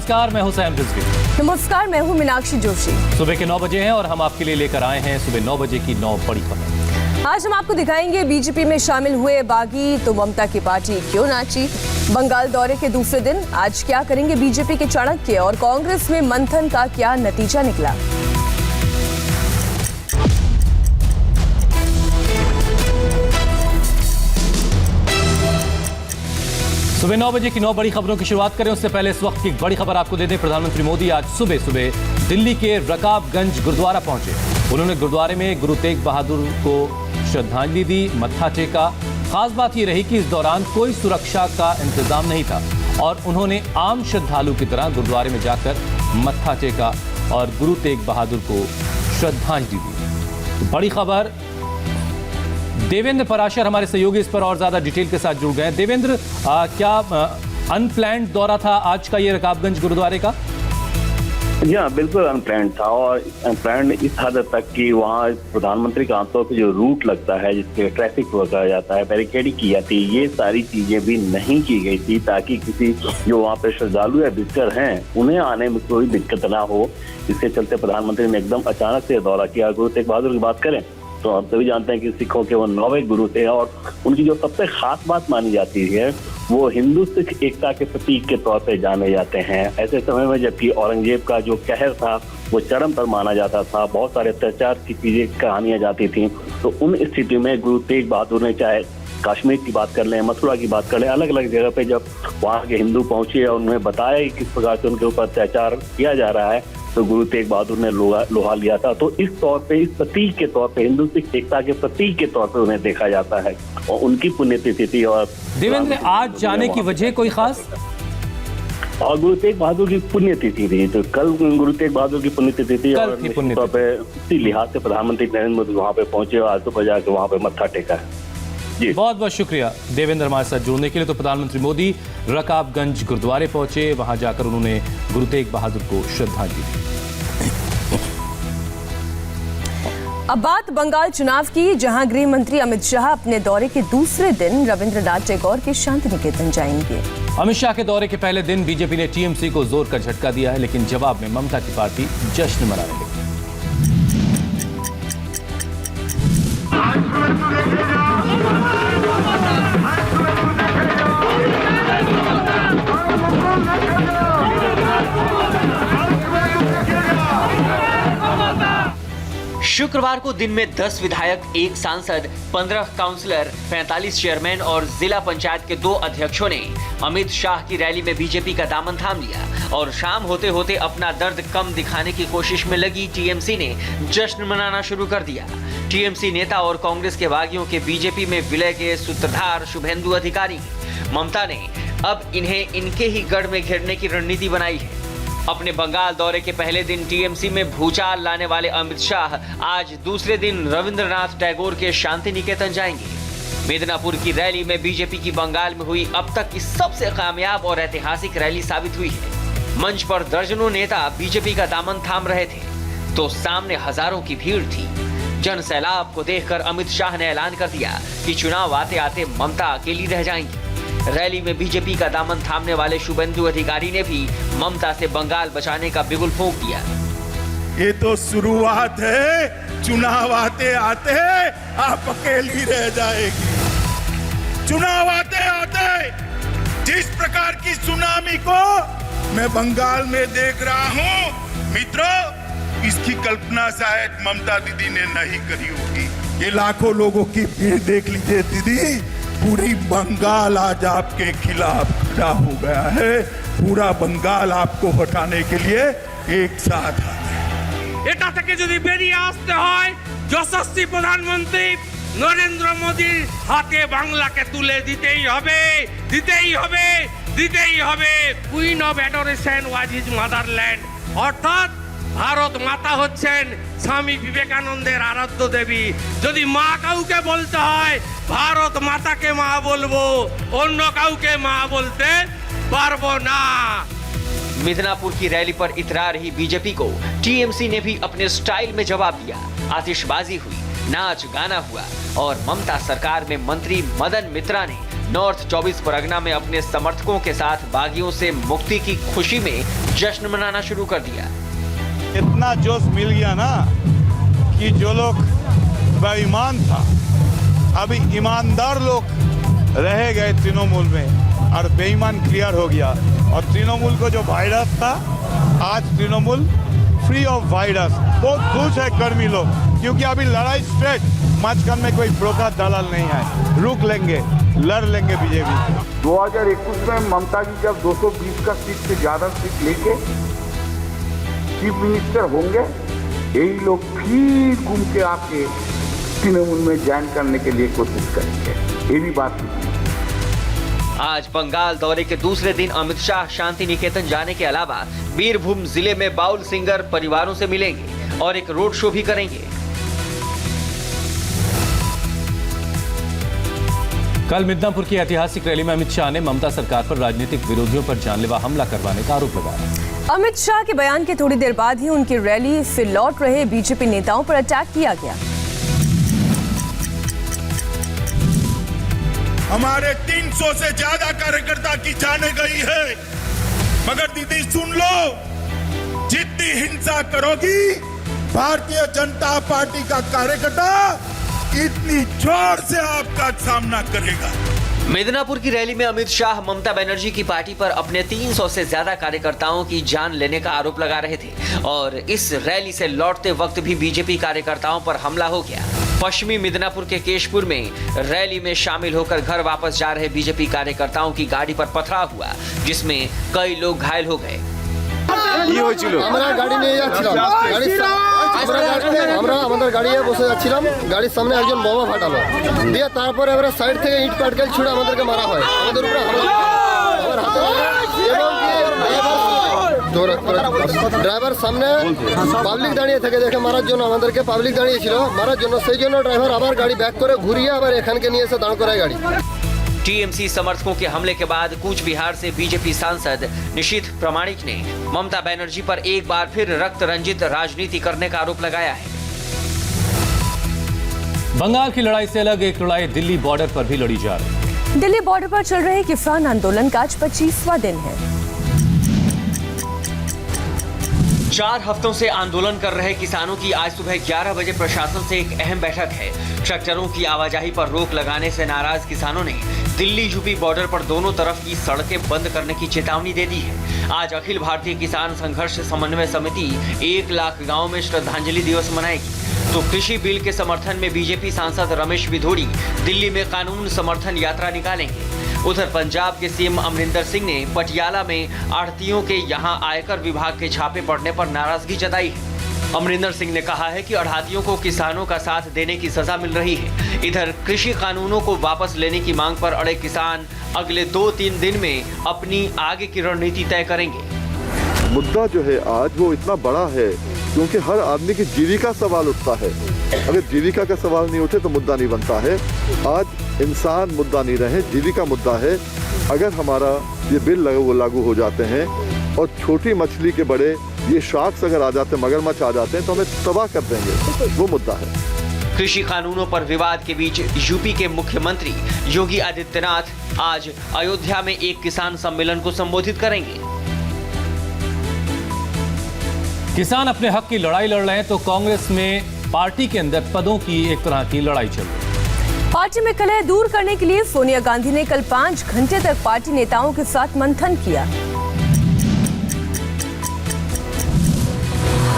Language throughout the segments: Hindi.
नमस्कार, मैं हुसैन रिजवी। नमस्कार, मैं हूं मीनाक्षी जोशी। सुबह के 9 बजे हैं और हम आपके लिए लेकर आए हैं सुबह 9 बजे की 9 बड़ी खबर। आज हम आपको दिखाएंगे बीजेपी में शामिल हुए बागी तो ममता की पार्टी क्यों नाची, बंगाल दौरे के दूसरे दिन आज क्या करेंगे बीजेपी के चाणक्य और कांग्रेस में मंथन का क्या नतीजा निकला। सुबह 9 बजे की 9 बड़ी खबरों की शुरुआत करें उससे पहले इस वक्त की बड़ी खबर आपको दे दें। प्रधानमंत्री मोदी आज सुबह सुबह दिल्ली के रकाबगंज गुरुद्वारा पहुंचे। उन्होंने गुरुद्वारे में गुरु तेग बहादुर को श्रद्धांजलि दी, मत्था टेका। खास बात यह रही कि इस दौरान कोई सुरक्षा का इंतजाम नहीं था और उन्होंने आम श्रद्धालु की तरह गुरुद्वारे में जाकर मत्था टेका और गुरु तेग बहादुर को श्रद्धांजलि दी। बड़ी खबर, देवेंद्र पराशर हमारे सहयोगी इस पर और ज्यादा डिटेल के साथ जुड़ गए। देवेंद्र, क्या अनप्लैंड दौरा था आज का ये रकाबगंज गुरुद्वारे का? जी हाँ, बिल्कुल अनप्लैंड था और अनप्लैंड इस हद तक कि वहाँ प्रधानमंत्री का आमतौर पर जो रूट लगता है जिसके ट्रैफिक रोका जाता है, बैरिकेडिंग की जाती है, ये सारी चीजें भी नहीं की गई थी ताकि किसी जो वहाँ पे श्रद्धालु या विजिटर हैं उन्हें आने में कोई दिक्कत ना हो। इसके चलते प्रधानमंत्री ने एकदम अचानक से दौरा किया। गुरु तेग बहादुर की बात करें तो हम सभी जानते हैं कि सिखों के वो 9वें गुरु थे और उनकी जो सबसे खास बात मानी जाती है वो हिंदू सिख एकता के प्रतीक के तौर पे जाने जाते हैं। ऐसे समय में जबकि औरंगजेब का जो कहर था वो चरम पर माना जाता था, बहुत सारे अत्याचार की चीजें कहानियां जाती थी, तो उन स्थिति में गुरु तेग बहादुर ने चाहे कश्मीर की बात कर लें, मथुरा की बात कर लें, अलग अलग जगह पे जब वहाँ के हिंदू पहुंचे और उन्हें बताया कि किस प्रकार से उनके ऊपर अत्याचार किया जा रहा है, तो गुरु तेग बहादुर ने लोहा लिया था। तो इस तौर पे, इस प्रतीक के तौर पे, हिंदू सिख एकता के प्रतीक के तौर पे उन्हें देखा जाता है और उनकी पुण्यतिथि थी। और देवेंद्र, आज जाने की वजह कोई खास? और गुरु तेग बहादुर की पुण्यतिथि थी, तो कल गुरु तेग बहादुर की पुण्यतिथि थी और निश्चित तौर पे इसी लिहाज से प्रधानमंत्री नरेंद्र मोदी वहाँ पे पहुंचे और आज सुबह जाकर वहाँ पे मत्था टेका है। जी बहुत बहुत शुक्रिया देवेंद्र हमारे साथ जुड़ने के लिए। तो प्रधानमंत्री मोदी रकाबगंज गुरुद्वारे पहुंचे, वहां जाकर उन्होंने गुरु तेग बहादुर को श्रद्धांजलि दी। अब बात बंगाल चुनाव की, जहां गृह मंत्री अमित शाह अपने दौरे के दूसरे दिन रविंद्रनाथ टैगोर के शांति निकेतन जाएंगे। अमित शाह के दौरे के पहले दिन बीजेपी ने टीएमसी को जोर का झटका दिया है, लेकिन जवाब में ममता की पार्टी जश्न मनाने लगी। शुक्रवार को दिन में 10 विधायक, 1 सांसद, 15 काउंसलर, 45 चेयरमैन और जिला पंचायत के 2 अध्यक्षों ने अमित शाह की रैली में बीजेपी का दामन थाम लिया और शाम होते होते अपना दर्द कम दिखाने की कोशिश में लगी टीएमसी ने जश्न मनाना शुरू कर दिया। टीएमसी नेता और कांग्रेस के बागियों के बीजेपी में विलय के सूत्रधार शुभेंदु अधिकारी, ममता ने अब इन्हें इनके ही गढ़ में घेरने की रणनीति बनाई है। अपने बंगाल दौरे के पहले दिन टीएमसी में भूचाल लाने वाले अमित शाह आज दूसरे दिन रविंद्रनाथ टैगोर के शांति निकेतन जाएंगे। मिदनापुर की रैली में बीजेपी की बंगाल में हुई अब तक की सबसे कामयाब और ऐतिहासिक रैली साबित हुई है। मंच पर दर्जनों नेता बीजेपी का दामन थाम रहे थे तो सामने हजारों की भीड़ थी। जन सैलाब को देखकर अमित शाह ने ऐलान कर दिया कि चुनाव आते आते ममता अकेली रह जाएंगी। रैली में बीजेपी का दामन थामने वाले शुभेंदु अधिकारी ने भी ममता से बंगाल बचाने का बिगुल फूंक दिया। ये तो शुरुआत है, चुनाव आते आते आप अकेली रह जाएगी। चुनाव आते आते जिस प्रकार की सुनामी को मैं बंगाल में देख रहा हूँ मित्रों, इसकी कल्पना शायद ममता दीदी ने नहीं करी होगी। ये लाखों लोगों की भीड़ देख लीजिए दीदी, पूरी बंगाल आज आपके खिलाफ खड़ा हो गया है। पूरा बंगाल आपको हटाने के लिए एक साथ आ गया। এটা থেকে যদি বেরিয়ে আসতে হয় যশস্বী প্রধানমন্ত্রী নরেন্দ্র মোদীর হাতে বাংলাকে তুলে দিতেই হবে, দিতেই হবে, দিতেই হবে। Queen of adoration was his motherland, অর্থাৎ ভারত মাতা হচ্ছেন স্বামী বিবেকানন্দের আরাধ্য দেবী। যদি মা কাউকে বলতে হয় ভারত মাতাকে মা বলবো, অন্য কাউকে মা বলতে পারবো না। मिदनापुर की रैली पर इतरा रही बीजेपी को टीएमसी ने भी अपने स्टाइल में जवाब दिया। आतिशबाजी हुई, नाच गाना हुआ और ममता सरकार में मंत्री मदन मित्रा ने नॉर्थ 24 परगना में अपने समर्थकों के साथ बागियों से मुक्ति की खुशी में जश्न मनाना शुरू कर दिया। इतना जोश मिल गया ना कि जो लोग बेईमान था, अभी ईमानदार लोग रह गए तृणमूल में और बेईमान क्लियर हो गया। और तृणमूल को जो वायरस था, आज तृणमूल फ्री ऑफ वायरस। बहुत खुश है कर्मी लोग, क्योंकि अभी लड़ाई स्ट्रेट, मचकन में कोई ब्रोकर दलाल नहीं है। रुक लेंगे, लड़ लेंगे बीजेपी। 2021 में ममता जी जब 220 का सीट से ज्यादा सीट लेके चीफ मिनिस्टर होंगे, यही लोग फिर घूम के आके तृणमूल में ज्वाइन करने के लिए कोशिश करेंगे। ये भी बात नहीं। आज बंगाल दौरे के दूसरे दिन अमित शाह शांति निकेतन जाने के अलावा बीरभूम जिले में बाउल सिंगर परिवारों से मिलेंगे और एक रोड शो भी करेंगे। कल मिदनापुर की ऐतिहासिक रैली में अमित शाह ने ममता सरकार पर राजनीतिक विरोधियों पर जानलेवा हमला करवाने का आरोप लगाया। अमित शाह के बयान के थोड़ी देर बाद ही उनकी रैली से लौट रहे बीजेपी नेताओं पर अटैक किया गया। हमारे 300 से ज्यादा कार्यकर्ता की जान गई है, मगर दीदी सुन लो, जितनी हिंसा करोगी भारतीय जनता पार्टी का कार्यकर्ता इतनी जोर से आपका सामना करेगा। मिदनापुर की रैली में अमित शाह ममता बनर्जी की पार्टी पर अपने 300 से ज्यादा कार्यकर्ताओं की जान लेने का आरोप लगा रहे थे और इस रैली से लौटते वक्त भी बीजेपी कार्यकर्ताओं पर हमला हो गया। पश्चिमी मिदनापुर के केशपुर में रैली में शामिल होकर घर वापस जा रहे बीजेपी कार्यकर्ताओं की गाड़ी पर पथराव हुआ, जिसमें कई लोग घायल हो गए। গাড়ি বসে যাচ্ছিলাম, গাড়ির সামনে একজন বোমা ফাটালো দিয়ে তারপরে এবারে সাইড থেকে ইট পাটকেল ছুড়ে আমাদেরকে মারা হয়, আমাদের উপরে হামলা আমার হাতে এবং ড্রাইভার সামনে পাবলিক দাঁড়িয়ে থেকে দেখে মারার জন্য, আমাদেরকে পাবলিক দাঁড়িয়েছিল মারার জন্য, সেই জন্য ড্রাইভার আবার গাড়ি ব্যাক করে ঘুরিয়ে আবার এখানকে নিয়ে এসে দাঁড় করায় গাড়ি। टीएमसी समर्थकों के हमले के बाद कूच बिहार से बीजेपी सांसद निशीथ प्रामाणिक ने ममता बनर्जी पर एक बार फिर रक्त रंजित राजनीति करने का आरोप लगाया है। बंगाल की लड़ाई से अलग एक लड़ाई दिल्ली बॉर्डर पर भी लड़ी जा रही है। दिल्ली बॉर्डर पर चल रहे किसान आंदोलन का आज 25वां दिन है। 4 हफ्तों से आंदोलन कर रहे किसानों की आज सुबह 11 बजे प्रशासन से एक अहम बैठक है। ट्रैक्टरों की आवाजाही पर रोक लगाने से नाराज किसानों ने दिल्ली यूपी बॉर्डर पर दोनों तरफ की सड़कें बंद करने की चेतावनी दे दी है। आज अखिल भारतीय किसान संघर्ष समन्वय समिति 1 लाख गांव में श्रद्धांजलि दिवस मनाएगी। तो कृषि बिल के समर्थन में बीजेपी सांसद रमेश बिधूड़ी दिल्ली में कानून समर्थन यात्रा निकालेंगे। उधर पंजाब के सीएम अमरिंदर सिंह ने पटियाला में आढ़तियों के यहां आयकर विभाग के छापे पड़ने पर नाराजगी जताई है। अमरिंदर सिंह ने कहा है कि आढ़तियों को किसानों का साथ देने की सजा मिल रही है। इधर कृषि कानूनों को वापस लेने की मांग पर अड़े किसान अगले 2-3 दिन में अपनी आगे की रणनीति तय करेंगे। मुद्दा जो है आज वो इतना बड़ा है क्योंकि हर आदमी की जीविका सवाल उठता है। अगर जीविका का सवाल नहीं उठे तो मुद्दा नहीं बनता है। आज इंसान मुद्दा नहीं रहे, जीविका मुद्दा है। अगर हमारा ये बिल लागू हो जाते हैं और छोटी मछली के बड़े ये शार्क्स अगर आ जाते, मगरमच्छ आ जाते हैं तो हमें तबाह कर देंगे, वो मुद्दा है। कृषि कानूनों पर विवाद के बीच यूपी के मुख्यमंत्री योगी आदित्यनाथ आज अयोध्या में एक किसान सम्मेलन को संबोधित करेंगे। किसान अपने हक की लड़ाई लड़ रहे हैं तो कांग्रेस में पार्टी के अंदर पदों की एक तरह की लड़ाई चल रही है। पार्टी में कलह दूर करने के लिए सोनिया गांधी ने कल 5 घंटे तक पार्टी नेताओं के साथ मंथन किया।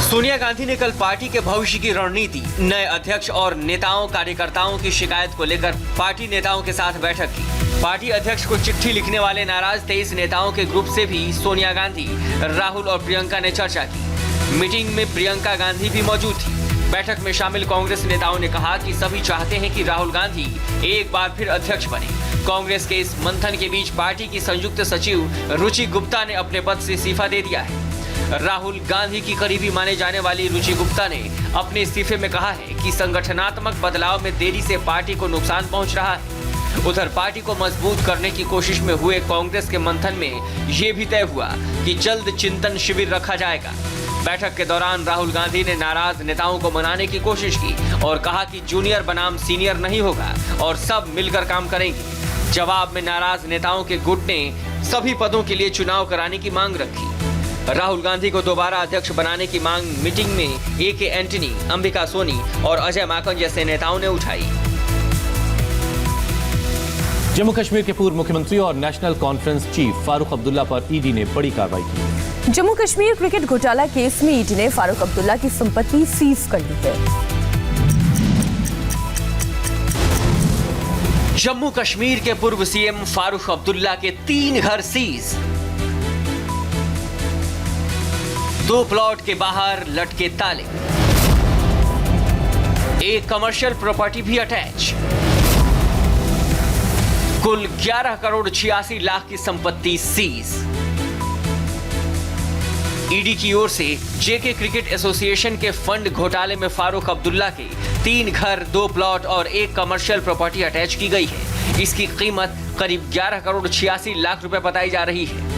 सोनिया गांधी ने कल पार्टी के भविष्य की रणनीति, नए अध्यक्ष और नेताओं कार्यकर्ताओं की शिकायत को लेकर पार्टी नेताओं के साथ बैठक की। पार्टी अध्यक्ष को चिट्ठी लिखने वाले नाराज 23 नेताओं के ग्रुप से भी सोनिया गांधी, राहुल और प्रियंका ने चर्चा की। मीटिंग में प्रियंका गांधी भी मौजूद थी। बैठक में शामिल कांग्रेस नेताओं ने कहा कि सभी चाहते हैं कि राहुल गांधी एक बार फिर अध्यक्ष बने। कांग्रेस के इस मंथन के बीच पार्टी की संयुक्त सचिव रुचि गुप्ता ने अपने पद से इस्तीफा दे दिया है। राहुल गांधी की करीबी माने जाने वाली रुचि गुप्ता ने अपने इस्तीफे में कहा है कि संगठनात्मक बदलाव में देरी से पार्टी को नुकसान पहुंच रहा है। उधर पार्टी को मजबूत करने की कोशिश में हुए कांग्रेस के मंथन में ये भी तय हुआ कि जल्द चिंतन शिविर रखा जाएगा। बैठक के दौरान राहुल गांधी ने नाराज नेताओं को मनाने की कोशिश की और कहा कि जूनियर बनाम सीनियर नहीं होगा और सब मिलकर काम करेंगे। जवाब में नाराज नेताओं के गुट ने सभी पदों के लिए चुनाव कराने की मांग रखी। राहुल गांधी को दोबारा अध्यक्ष बनाने की मांग मीटिंग में ए.के. एंटनी, अंबिका सोनी और अजय माकन जैसे नेताओं ने उठाई। जम्मू कश्मीर के पूर्व मुख्यमंत्री और national conference chief Farooq Abdullah पर ईडी ने बड़ी कार्रवाई की। जम्मू कश्मीर क्रिकेट घोटाला केस में ईडी ने फारूक अब्दुल्ला की संपत्ति सीज कर ली है। जम्मू कश्मीर के पूर्व सीएम फारूक अब्दुल्ला के 3 घर सीज, 2 प्लॉट के बाहर लटके ताले, एक कमर्शियल प्रॉपर्टी भी अटैच, कुल 11 करोड़ 86 लाख की संपत्ति सीज। ईडी की ओर से जेके क्रिकेट एसोसिएशन के फंड घोटाले में फारूक अब्दुल्ला के 3 घर, 2 प्लॉट और 1 कमर्शियल प्रॉपर्टी अटैच की गई है। इसकी कीमत करीब 11 करोड़ 86 लाख रुपए बताई जा रही है।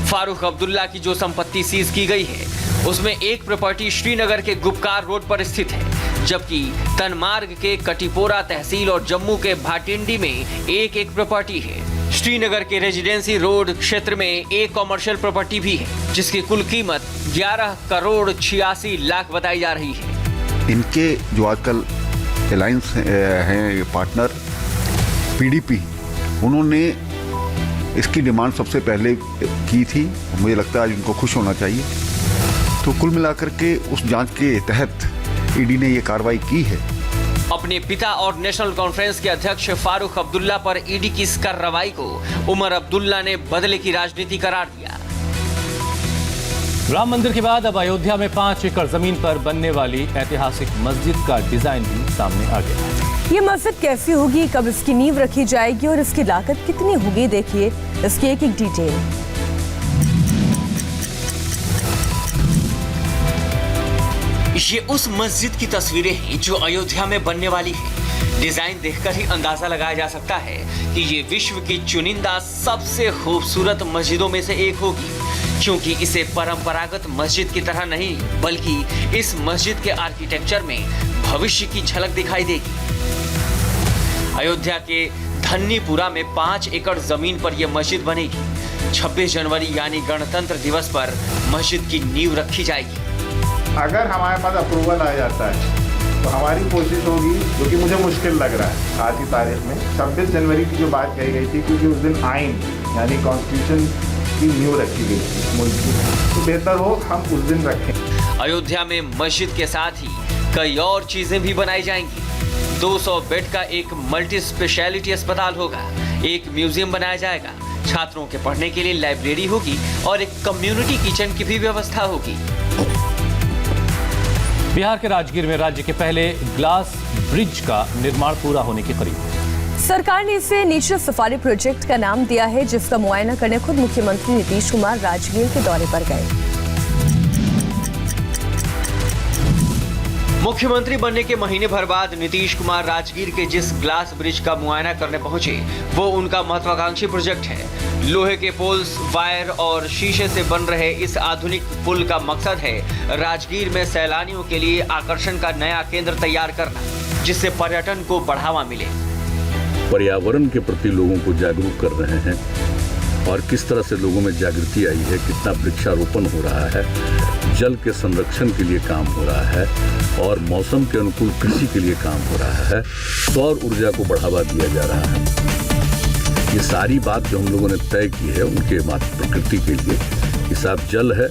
फारूक अब्दुल्ला की जो संपत्ति सीज की गई है उसमें एक प्रॉपर्टी श्रीनगर के गुपकार रोड पर स्थित है, जबकि तनमार्ग के कटिपोरा तहसील और जम्मू के भाटिंडी में एक प्रॉपर्टी है। श्रीनगर के रेजिडेंसी रोड क्षेत्र में एक कमर्शियल प्रॉपर्टी भी है, जिसकी कुल कीमत 11 करोड़ 86 लाख बताई जा रही है। इनके जो आजकल अलायंस हैं पार्टनर पीडीपी, उन्होंने इसकी डिमांड सबसे पहले की थी। मुझे लगता है आज उनको खुश होना चाहिए। तो कुल मिलाकर के उस जांच के तहत ईडी ने ये कार्रवाई की है। अपने पिता और नेशनल कॉन्फ्रेंस के अध्यक्ष फारूक अब्दुल्ला पर ईडी की इस कार्रवाई को उमर अब्दुल्ला ने बदले की राजनीति करार दिया। राम मंदिर के बाद अब अयोध्या में 5 एकड़ जमीन पर बनने वाली ऐतिहासिक मस्जिद का डिजाइन भी सामने आ गया है। ये मस्जिद कैसी होगी, कब इसकी नींव रखी जाएगी और इसकी लागत कितनी होगी, देखिए इसकी एक डिटेल। ये उस मस्जिद की तस्वीरें हैं जो अयोध्या में बनने वाली है। डिजाइन देखकर ही अंदाजा लगाया जा सकता है कि ये विश्व की चुनिंदा सबसे खूबसूरत मस्जिदों में से एक होगी, क्योंकि इसे परंपरागत मस्जिद की तरह नहीं बल्कि इस मस्जिद के आर्किटेक्चर में भविष्य की झलक दिखाई देगी। अयोध्या के धन्नीपुरा में 5 एकड़ जमीन पर यह मस्जिद बनेगी। 26 जनवरी यानी गणतंत्र दिवस पर मस्जिद की नींव रखी जाएगी। अगर हमारे पास अप्रूवल आ जाता है तो हमारी कोशिश होगी, जो कि मुझे मुश्किल लग रहा है आज की तारीख में, 26 जनवरी की जो बात कही गई थी, क्योंकि उस दिन आइन यानी कॉन्स्टिट्यूशन की नींव रखी गई थी मुल्क की, तो बेहतर हो हम उस दिन रखें। अयोध्या में मस्जिद के साथ ही कई और चीजें भी बनाई जाएंगी। 200 बेड का एक मल्टी स्पेशलिटी अस्पताल होगा, एक म्यूजियम बनाया जाएगा, छात्रों के पढ़ने के लिए लाइब्रेरी होगी और एक कम्युनिटी किचन की भी व्यवस्था होगी। बिहार के राजगीर में राज्य के पहले ग्लास ब्रिज का निर्माण पूरा होने के करीब है। सरकार ने इसे नेचर सफारी प्रोजेक्ट का नाम दिया है, जिसका मुआयना करने खुद मुख्यमंत्री नीतीश कुमार राजगीर के दौरे पर गए। मुख्यमंत्री बनने के महीने भर बाद नीतीश कुमार राजगीर के जिस ग्लास ब्रिज का मुआयना करने पहुंचे वो उनका महत्वाकांक्षी प्रोजेक्ट है। लोहे के पोल्स, वायर और शीशे से बन रहे इस आधुनिक पुल का मकसद है राजगीर में सैलानियों के लिए आकर्षण का नया केंद्र तैयार करना, जिससे पर्यटन को बढ़ावा मिले। पर्यावरण के प्रति लोगों को जागरूक कर रहे हैं और किस तरह से लोगों में जागृति आई है, कितना वृक्षारोपण हो रहा है, जल के संरक्षण के लिए काम हो रहा है और मौसम के अनुकूल कृषि के लिए काम हो रहा है, सौर ऊर्जा को बढ़ावा दिया जा रहा है। ये सारी बात जो हम लोगों ने तय की है उनके मात्र प्रकृति के लिए कि साफ जल है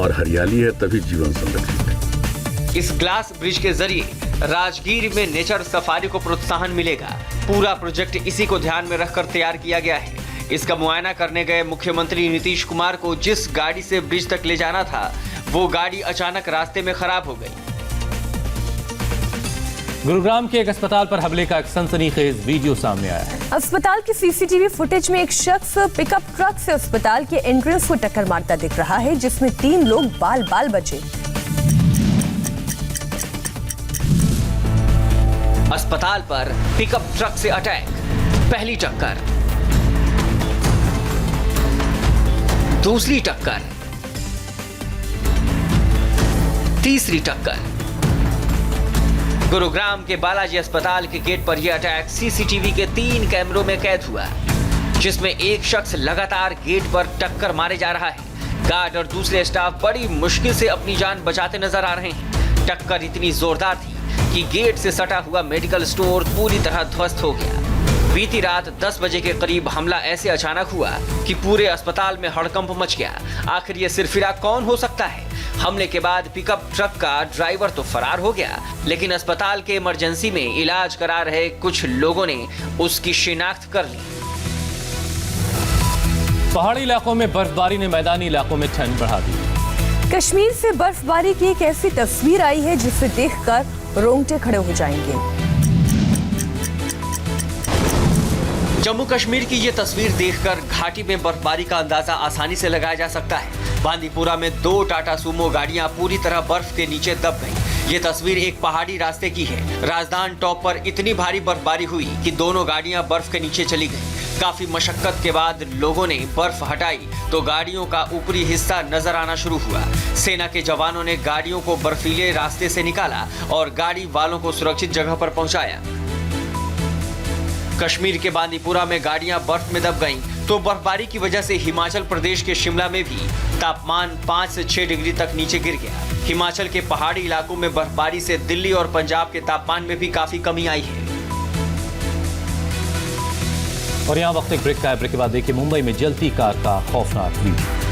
और हरियाली है तभी जीवन संरक्षित है। इस ग्लास ब्रिज के जरिए राजगीर में नेचर सफारी को प्रोत्साहन मिलेगा। पूरा प्रोजेक्ट इसी को ध्यान में रखकर तैयार किया गया है। इसका मुआयना करने गए मुख्यमंत्री नीतीश कुमार को जिस गाड़ी से ब्रिज तक ले जाना था वो गाड़ी अचानक रास्ते में खराब हो गई। गुरुग्राम के एक अस्पताल पर हमले का एक सनसनीखेज वीडियो सामने आया है। अस्पताल की सीसीटीवी फुटेज में एक शख्स पिकअप ट्रक से अस्पताल के एंट्रेंस को टक्कर मारता दिख रहा है, जिसमें 3 लोग बाल बाल बचे। अस्पताल पर पिकअप ट्रक से अटैक, पहली टक्कर, दूसरी टक्कर, तीसरी टक्कर, गुरुग्राम के बालाजी अस्पताल के गेट पर यह अटैक सीसीटीवी के 3 कैमरों में कैद हुआ, जिसमें एक शख्स लगातार गेट पर टक्कर मारे जा रहा है। गार्ड और दूसरे स्टाफ बड़ी मुश्किल से अपनी जान बचाते नजर आ रहे हैं। टक्कर इतनी जोरदार थी कि गेट से सटा हुआ मेडिकल स्टोर पूरी तरह ध्वस्त हो गया। बीती रात 10 बजे के करीब हमला ऐसे अचानक हुआ कि पूरे अस्पताल में हड़कंप मच गया। आखिर ये सिरफिरा कौन हो सकता है? हमले के बाद पिकअप ट्रक का ड्राइवर तो फरार हो गया, लेकिन अस्पताल के इमरजेंसी में इलाज करा रहे कुछ लोगों ने उसकी शिनाख्त कर ली। पहाड़ी इलाकों में बर्फबारी ने मैदानी इलाकों में ठंड बढ़ा दी। कश्मीर से बर्फबारी की एक ऐसी तस्वीर आई है जिसे देखकर रोंगटे खड़े हो जाएंगे। जम्मू कश्मीर की ये तस्वीर देखकर घाटी में बर्फबारी का अंदाजा आसानी से लगाया जा सकता है। बांदीपुरा में 2 टाटा सूमो गाड़ियां पूरी तरह बर्फ के नीचे दब गईं। ये तस्वीर एक पहाड़ी रास्ते की है। राजधान टॉप पर इतनी भारी बर्फबारी हुई कि दोनों गाड़ियां बर्फ के नीचे चली गईं। काफी मशक्कत के बाद लोगों ने बर्फ हटाई तो गाड़ियों का ऊपरी हिस्सा नजर आना शुरू हुआ। सेना के जवानों ने गाड़ियों को बर्फीले रास्ते से निकाला और गाड़ी वालों को सुरक्षित जगह पर पहुंचाया। कश्मीर के बांदीपुरा में गाड़ियां बर्फ में दब गईं, तो बर्फबारी की वजह से हिमाचल प्रदेश के शिमला में भी तापमान 5 से 6 डिग्री तक नीचे गिर गया। हिमाचल के पहाड़ी इलाकों में बर्फबारी से दिल्ली और पंजाब के तापमान में भी काफी कमी आई है। और यहाँ वक्त एक ब्रेक का है। ब्रेक के बाद देखिए मुंबई में जलती कार का खौफनाक वीडियो।